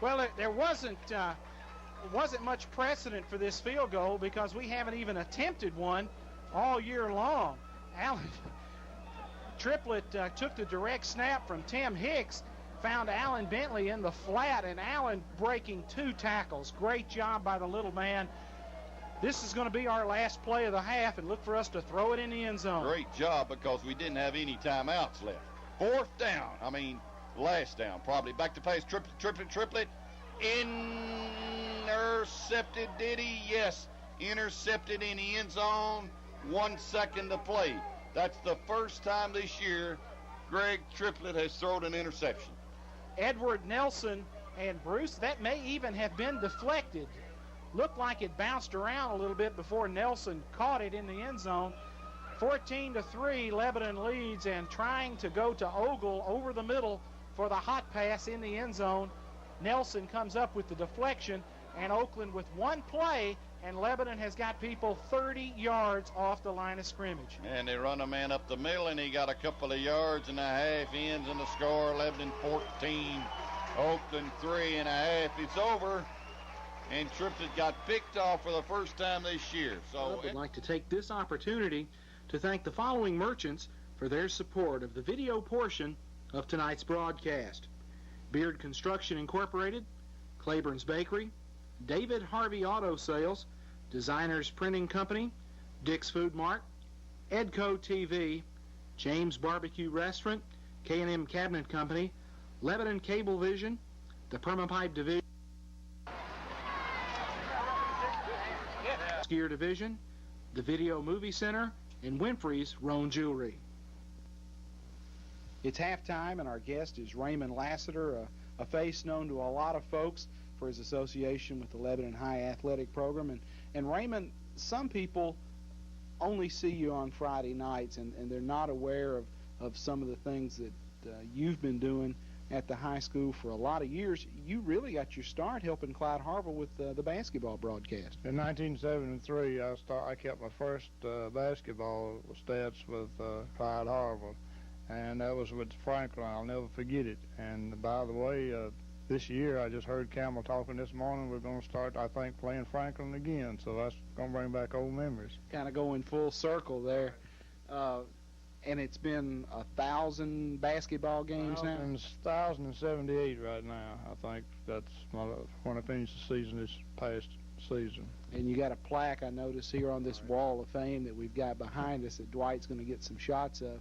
Well, there wasn't much precedent for this field goal because we haven't even attempted one all year long. Allen Triplett took the direct snap from Tim Hicks, found Allen Bentley in the flat, and Allen breaking 2 tackles. Great job by the little man. This is going to be our last play of the half, and look for us to throw it in the end zone. Great job because we didn't have any timeouts left. 4th down. I mean, last down probably. Back to pass. Triplett. Intercepted, did he? Yes. Intercepted in the end zone. 1 second to play. That's the first time this year Greg Triplett has thrown an interception. Edward Nelson and Bruce, that may even have been deflected. Looked like it bounced around a little bit before Nelson caught it in the end zone. 14-3, Lebanon leads, and trying to go to Ogle over the middle for the hot pass in the end zone. Nelson comes up with the deflection, and Oakland with 1 play, and Lebanon has got people 30 yards off the line of scrimmage. And they run a man up the middle, and he got a couple of yards and a half, ends in the score. Lebanon 14, Oakland 3.5. It's over, and Triplett got picked off for the first time this year. So I would like to take this opportunity to thank the following merchants for their support of the video portion of tonight's broadcast: Beard Construction Incorporated, Claiborne's Bakery, David Harvey Auto Sales, Designers Printing Company, Dick's Food Mart, Edco TV, James Barbecue Restaurant, K&M Cabinet Company, Lebanon Cablevision, the Permapipe Division, Skier Division, the Video Movie Center, and Winfrey's Roan Jewelry. It's halftime, and our guest is Raymond Lassiter, a face known to a lot of folks for his association with the Lebanon High Athletic Program. And Raymond, some people only see you on Friday nights, and they're not aware of some of the things that you've been doing at the high school for a lot of years. You really got your start helping Clyde Harville with the basketball broadcast. In 1973, I kept my first basketball stats with Clyde Harville, and that was with Franklin. I'll never forget it. And by the way, this year, I just heard Campbell talking this morning. We're going to start, I think, playing Franklin again. So that's going to bring back old memories. Kind of going full circle there. And it's been 1,000 basketball games now? 1,078 right now. I think that's when I finish the season this past season. And you got a plaque, I notice, here on this wall of fame that we've got behind us that Dwight's going to get some shots of.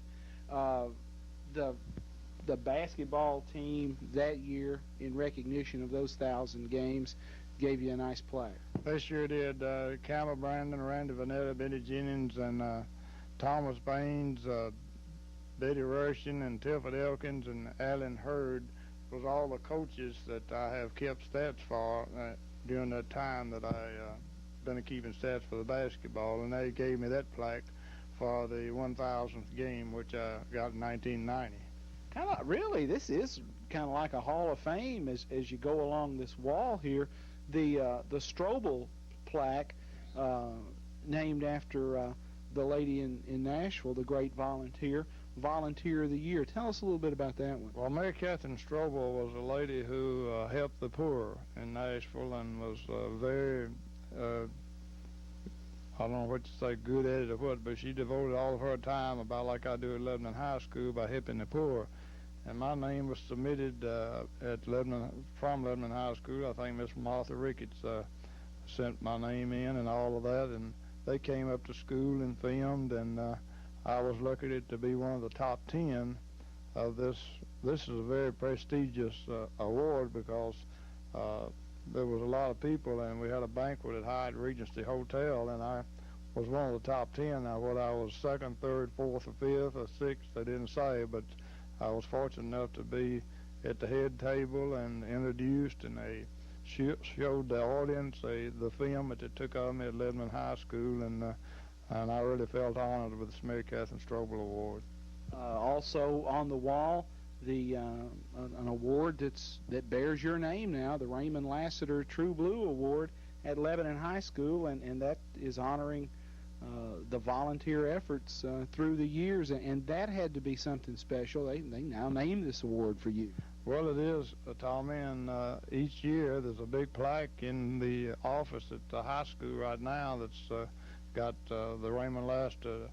The basketball team that year, in recognition of those 1,000 games, gave you a nice plaque. This year did. Campbell Brandon, Randy Vanetta, Benny Jennings, and Thomas Baines, Betty Rushing, and Tilford Elkins, and Alan Hurd was all the coaches that I have kept stats for during that time that I been keeping stats for the basketball, and they gave me that plaque for the 1,000th game, which I got in 1990. Really, this is kind of like a Hall of Fame as you go along this wall here. The Strobel plaque, named after the lady in Nashville, the great volunteer of the year. Tell us a little bit about that one. Well, Mary Catherine Strobel was a lady who helped the poor in Nashville and was very, I don't know what to say, good at it or what, but she devoted all of her time, about like I do at Lebanon High School, by helping the poor. And my name was submitted from Lebanon High School. I think Miss Martha Ricketts sent my name in and all of that, and they came up to school and filmed, and I was lucky to be one of the top 10 of this. This is a very prestigious award because there was a lot of people, and we had a banquet at Hyatt Regency Hotel, and I was one of the top 10. Now, whether I was second, third, fourth, or fifth, or sixth, they didn't say, but I was fortunate enough to be at the head table and introduced, and they showed the audience the film that they took of me at Lebanon High School, and I really felt honored with the Mary Catherine Strobel Award. Also on the wall, an award that bears your name now, the Raymond Lassiter True Blue Award at Lebanon High School, and that is honoring the volunteer efforts through the years, and that had to be something special. They now named this award for you. Well, it is, Tommy, and each year there's a big plaque in the office at the high school right now that's got the Raymond Laster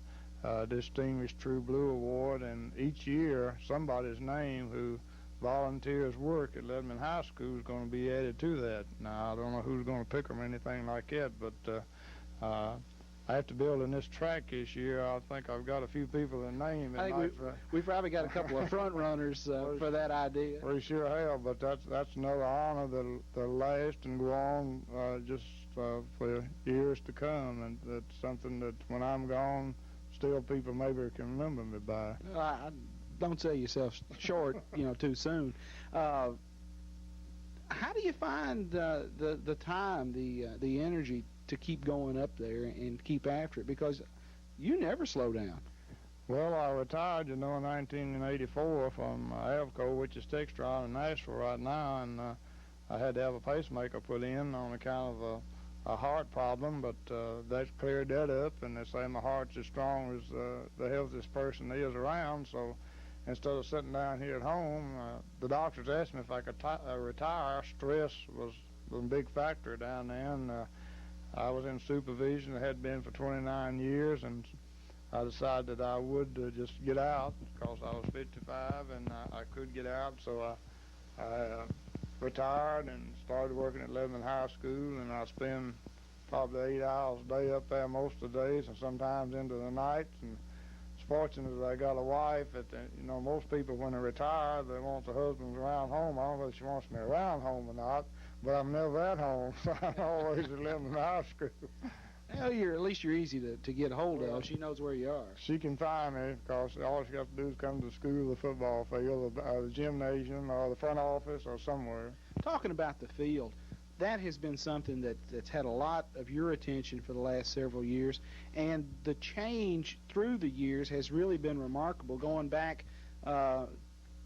Distinguished True Blue Award, and each year somebody's name who volunteers work at Lebanon High School is going to be added to that. Now, I don't know who's going to pick them or anything like that, but after building this track this year, I think I've got a few people in name. I think we've probably got a couple of front runners for that idea. We sure have, but that's another honor that'll last and go on just for years to come, and that's something that when I'm gone, still people maybe can remember me by. Don't sell yourself short, too soon. How do you find the time, the energy to keep going up there and keep after it? Because you never slow down. Well, I retired, in 1984 from Avco, which is Textron in Nashville right now, and I had to have a pacemaker put in on account of a heart problem, but that's cleared that up, and they say my heart's as strong as the healthiest person is around, so instead of sitting down here at home, the doctors asked me if I could retire. Stress was a big factor down there, and I was in supervision. I had been for 29 years, and I decided that I would just get out because I was 55 and I could get out. So I retired and started working at Lebanon High School, and I spend probably 8 hours a day up there most of the days and sometimes into the nights. And it's fortunate that I got a wife that, most people when they retire, they want the husband around home. I don't know if she wants me around home or not, but I'm never at home, so I'm always at Lebanon High School. Well, at least you're easy to get hold of. She knows where you are. She can find me because all she has to do is come to the school, the football field, the gymnasium, or the front office, or somewhere. Talking about the field, that has been something that's had a lot of your attention for the last several years, and the change through the years has really been remarkable, going back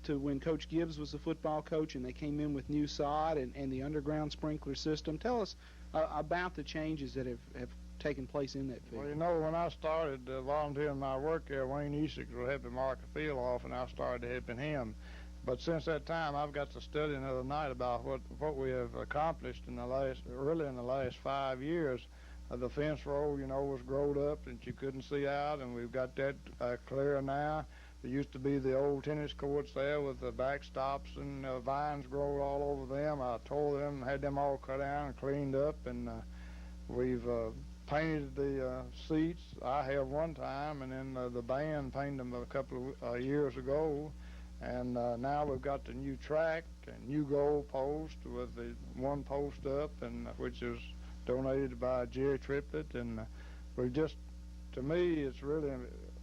to when Coach Gibbs was the football coach and they came in with new sod and the underground sprinkler system. Tell us about the changes that have taken place in that field. Well, when I started volunteering my work there, Wayne Essex was helping mark the field off, and I started helping him. But since that time, I've got to study another night about what we have accomplished in the last 5 years. The fence row, was growed up and you couldn't see out, and we've got that clear now. There used to be the old tennis courts there with the backstops and vines growing all over them. I tore them, had them all cut down and cleaned up, and we've painted the seats. I have one time, and then the band painted them a couple of years ago. And now we've got the new track and new goal post with the one post up, and which is donated by Jerry Triplett. And we've just, to me, it's really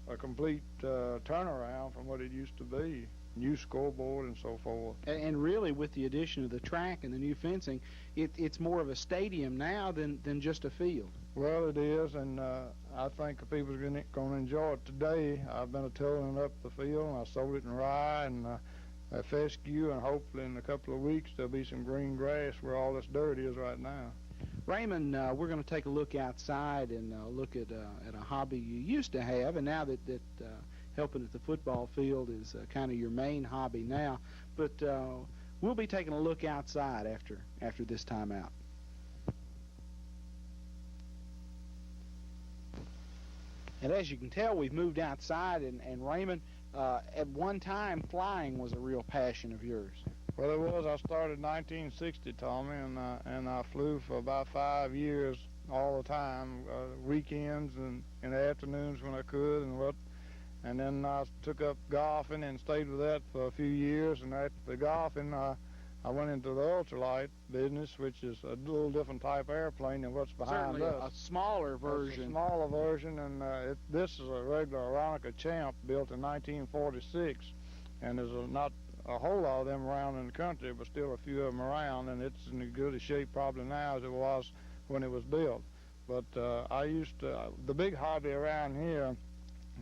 a complete turnaround from what it used to be. New scoreboard and so forth. And really, with the addition of the track and the new fencing, it's more of a stadium now than just a field. Well, it is, and I think people are going to enjoy it today. I've been tilling up the field, and I sowed it in rye and fescue, and hopefully in a couple of weeks there'll be some green grass where all this dirt is right now. Raymond, we're going to take a look outside and look at a hobby you used to have, and now that helping at the football field is kind of your main hobby now. But we'll be taking a look outside after this time out. And as you can tell, we've moved outside, and Raymond, at one time, flying was a real passion of yours. Well, it was. I started in 1960, Tommy, and I flew for about 5 years all the time, weekends and in the afternoons when I could, and then I took up golfing and stayed with that for a few years. And after the golfing, I went into the ultralight business, which is a little different type of airplane than what's behind Certainly us. A smaller version. It's a smaller version, and this is a regular Aeronica Champ built in 1946, and there's not a whole lot of them around in the country, but still a few of them around, and it's in as good a shape probably now as it was when it was built. But the big hobby around here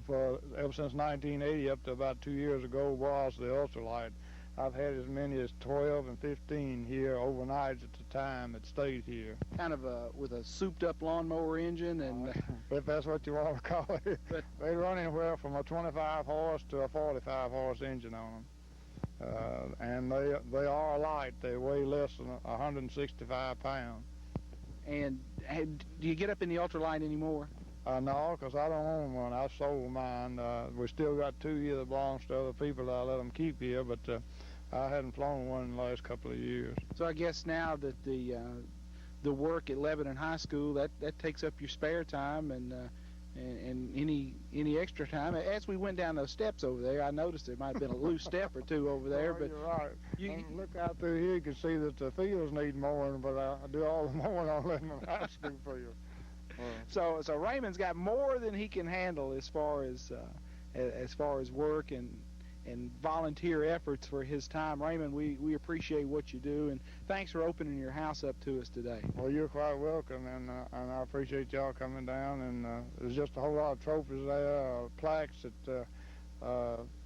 ever since 1980 up to about 2 years ago was the ultralight. I've had as many as 12 and 15 here overnight at the time that stayed here. Kind of with a souped-up lawnmower engine, and if that's what you want to call it. They run anywhere from a 25 horse to a 45 horse engine on them. and they are light. They weigh less than 165 pounds. And do you get up in the ultralight anymore? No, because I don't own one. I sold mine. We still got 2 here that belongs to other people that I let them keep here, but I hadn't flown one in the last couple of years. So I guess now that the work at Lebanon High School, that takes up your spare time and any extra time. As we went down those steps over there, I noticed there might have been a loose step or two over there. But you're right. You look out through here, you can see that the fields need mowing, but I do all the mowing on Lebanon High School field. So Raymond's got more than he can handle as far as work and volunteer efforts for his time. Raymond, we appreciate what you do, and thanks for opening your house up to us today. Well, you're quite welcome, and I appreciate y'all coming down, and there's just a whole lot of trophies there, plaques that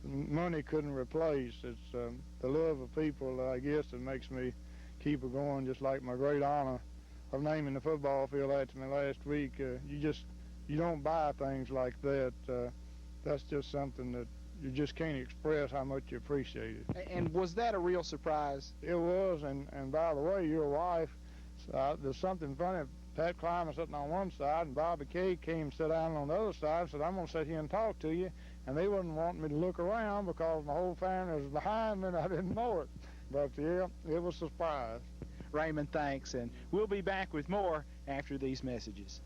money couldn't replace. It's the love of people, I guess, that makes me keep it going, just like my great honor of naming the football field after me last week. You don't buy things like that. That's just something that you just can't express how much you appreciate it. And was that a real surprise? It was, and by the way, your wife, there's something funny. Pat Clymer sitting on one side, and Bobby Kay came and sat down on the other side and said, I'm going to sit here and talk to you. And they wouldn't want me to look around because my whole family was behind me and I didn't know it. But yeah, it was a surprise. Raymond, thanks, and we'll be back with more after these messages.